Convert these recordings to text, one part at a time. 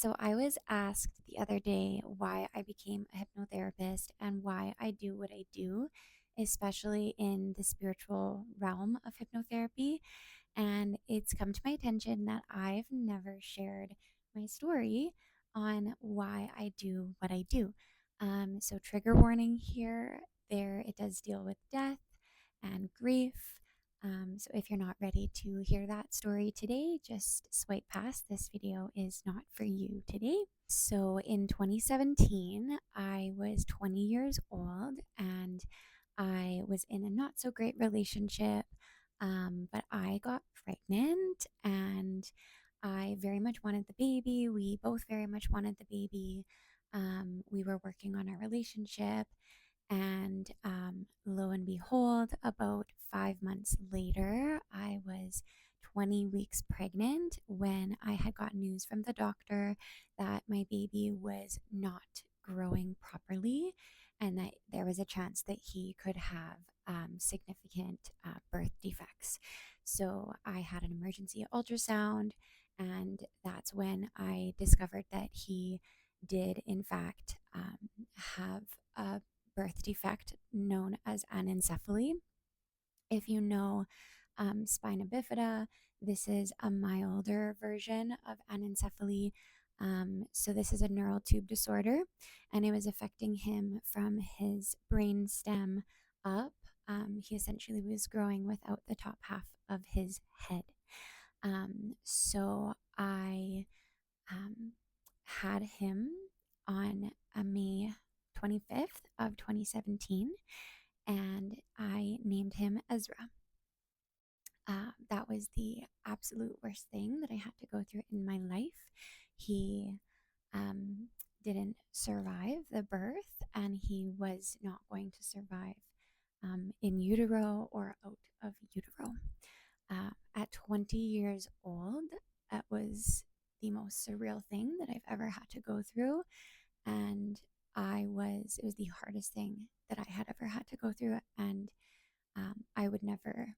So I was asked the other day why I became a hypnotherapist and why I do what I do, especially in the spiritual realm of hypnotherapy. And it's come to my attention that I've never shared my story on why I do what I do. So, trigger warning here. There, it does deal with death and grief. So, if you're not ready to hear that story today, just swipe past. This video is not for you today. So, in 2017, I was 20 years old and I was in a not so great relationship, but I got pregnant and I very much wanted the baby. We both very much wanted the baby. We were working on our relationship, and lo and behold, about 5 months later, I was 20 weeks pregnant when I had got news from the doctor that my baby was not growing properly and that there was a chance that he could have significant birth defects. So I had an emergency ultrasound, and that's when I discovered that he did, in fact, have a birth defect known as anencephaly. If you know spina bifida, this is a milder version of anencephaly. So, this is a neural tube disorder, and it was affecting him from his brain stem up. He essentially was growing without the top half of his head. So, I um, had him on May 25th of 2017, and I named him Ezra. That was the absolute worst thing that I had to go through in my life. He um, didn't survive the birth, and he was not going to survive in utero or out of utero. At 20 years old, that was the most surreal thing that I've ever had to go through. And it was the hardest thing that I had ever had to go through. And I would never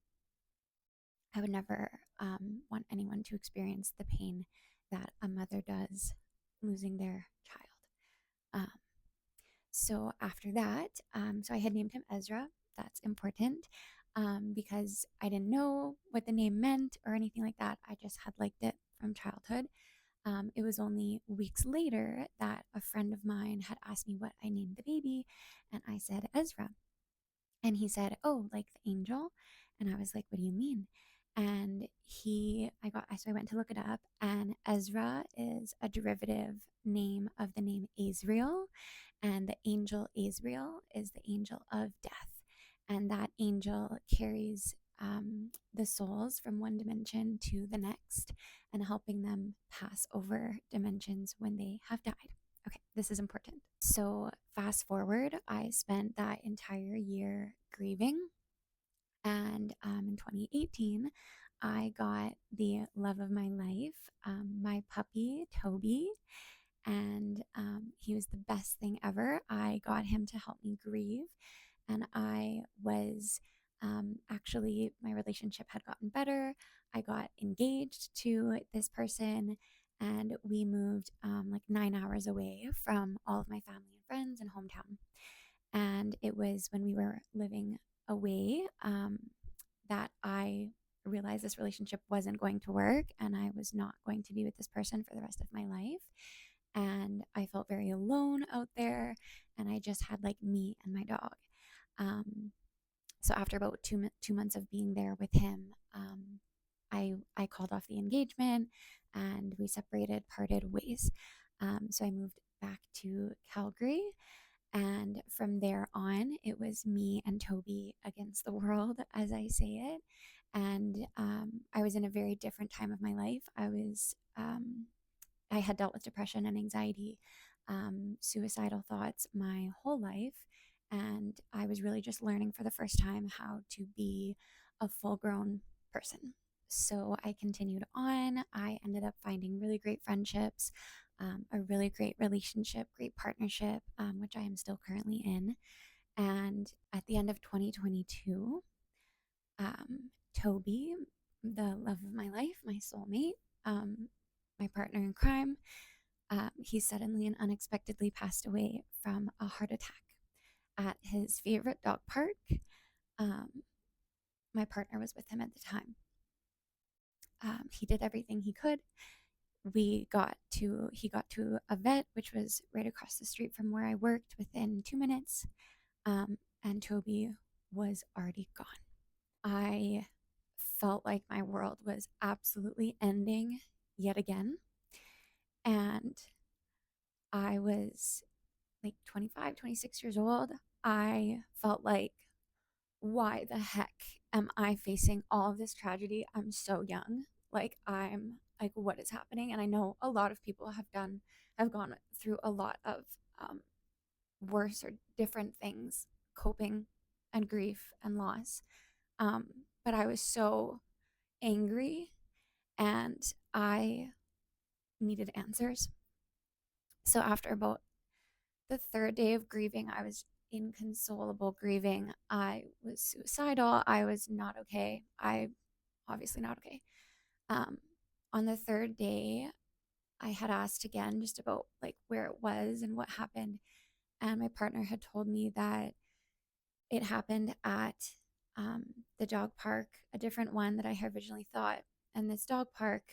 want anyone to experience the pain that a mother does losing their child. Um, so after that, so I had named him Ezra. That's important because I didn't know what the name meant or anything like that. I just had liked it from childhood. It was only weeks later that a friend of mine had asked me what I named the baby, and I said Ezra. And he said, "Oh, like the angel?" And I was like, "What do you mean?" And so I went to look it up, and Ezra is a derivative name of the name Azrael, and the angel Azrael is the angel of death. And that angel carries the souls from one dimension to the next and helping them pass over dimensions when they have died. Okay, this is important. So, fast forward, I spent that entire year grieving. And in 2018, I got the love of my life, my puppy, Toby. And he was the best thing ever. I got him to help me grieve. And I was actually, my relationship had gotten better. I got engaged to this person, and we moved like 9 hours away from all of my family and friends and hometown. And it was when we were living away that I realized this relationship wasn't going to work and I was not going to be with this person for the rest of my life. And I felt very alone out there. And I just had like me and my dog. Um, so after about 2 months of being there with him, I called off the engagement and we separated, parted ways. So I moved back to Calgary, and from there on, it was me and Toby against the world, as I say it. And I was in a very different time of my life. I had dealt with depression and anxiety, suicidal thoughts my whole life. And I was really just learning for the first time how to be a full grown person. So I continued on. I ended up finding really great friendships, a really great relationship, great partnership, which I am still currently in. And at the end of 2022, Toby, the love of my life, my soulmate, my partner in crime, He suddenly and unexpectedly passed away from a heart attack at his favorite dog park. Um, my partner was with him at the time. He did everything he could. He got to a vet, which was right across the street from where I worked within 2 minutes. And Toby was already gone. I felt like my world was absolutely ending yet again. And I was like 25, 26 years old. I felt like, why the heck am I facing all of this tragedy? I'm so young. I'm like, what is happening? And I know a lot of people have gone through a lot of um, worse or different things, coping and grief and loss. Um, but I was so angry and I needed answers. So after about the third day of grieving, I was inconsolable grieving. I was suicidal. I was not okay. I obviously not okay. Um, on the third day, I had asked again just about like where it was and what happened. And my partner had told me that it happened at the dog park, a different one that I had originally thought. And this dog park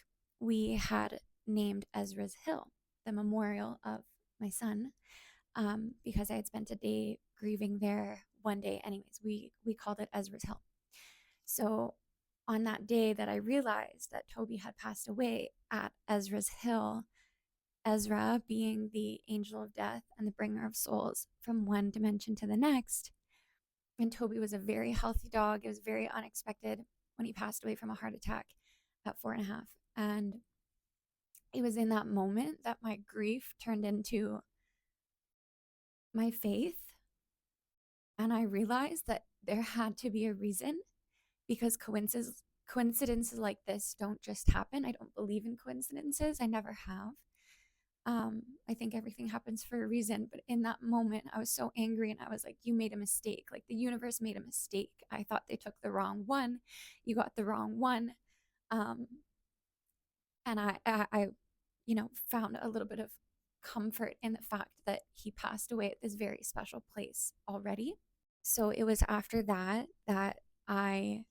we had named Ezra's Hill, the memorial of my son, because I had spent a day grieving there one day. Anyways, we called it Ezra's Hill. So on that day that I realized that Toby had passed away at Ezra's Hill, Ezra being the angel of death and the bringer of souls from one dimension to the next, and Toby was a very healthy dog. It was very unexpected when he passed away from a heart attack at 4.5. And it was in that moment that my grief turned into my faith. And I realized that there had to be a reason, because coincidences like this don't just happen. I don't believe in coincidences. I never have. I think everything happens for a reason. But in that moment, I was so angry and I was like, you made a mistake. Like the universe made a mistake. I thought they took the wrong one. You got the wrong one. Um, and found a little bit of comfort in the fact that he passed away at this very special place already. So it was after that I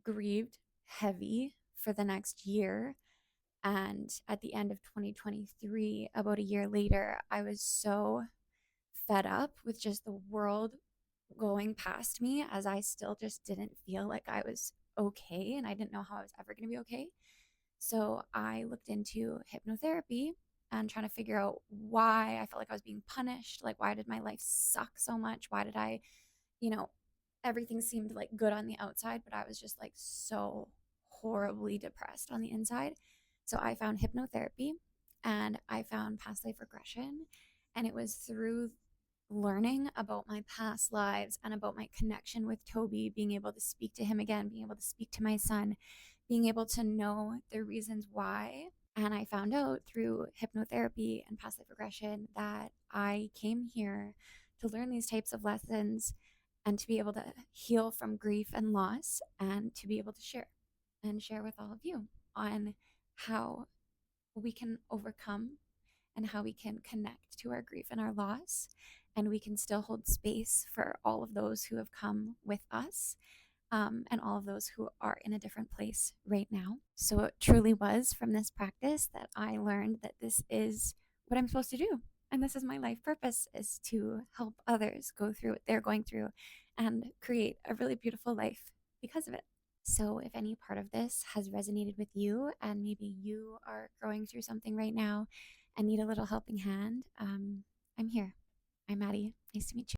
grieved heavy for the next year. And at the end of 2023, about a year later, I was so fed up with just the world going past me, as I still just didn't feel like I was okay. And I didn't know how I was ever going to be okay. So I looked into hypnotherapy and trying to figure out why I felt like I was being punished. Like, why did my life suck so much? Why did I, you know, everything seemed like good on the outside, but I was just like so horribly depressed on the inside. So I found hypnotherapy and I found past life regression. And it was through learning about my past lives and about my connection with Toby, being able to speak to him again, being able to speak to my son, being able to know the reasons why. And I found out through hypnotherapy and past life regression that I came here to learn these types of lessons and to be able to heal from grief and loss, and to be able to share with all of you on how we can overcome and how we can connect to our grief and our loss, and we can still hold space for all of those who have come with us, and all of those who are in a different place right now. So it truly was from this practice that I learned that this is what I'm supposed to do. And this is my life purpose, is to help others go through what they're going through and create a really beautiful life because of it. So if any part of this has resonated with you, and maybe you are going through something right now and need a little helping hand, I'm here. I'm Maddie. Nice to meet you.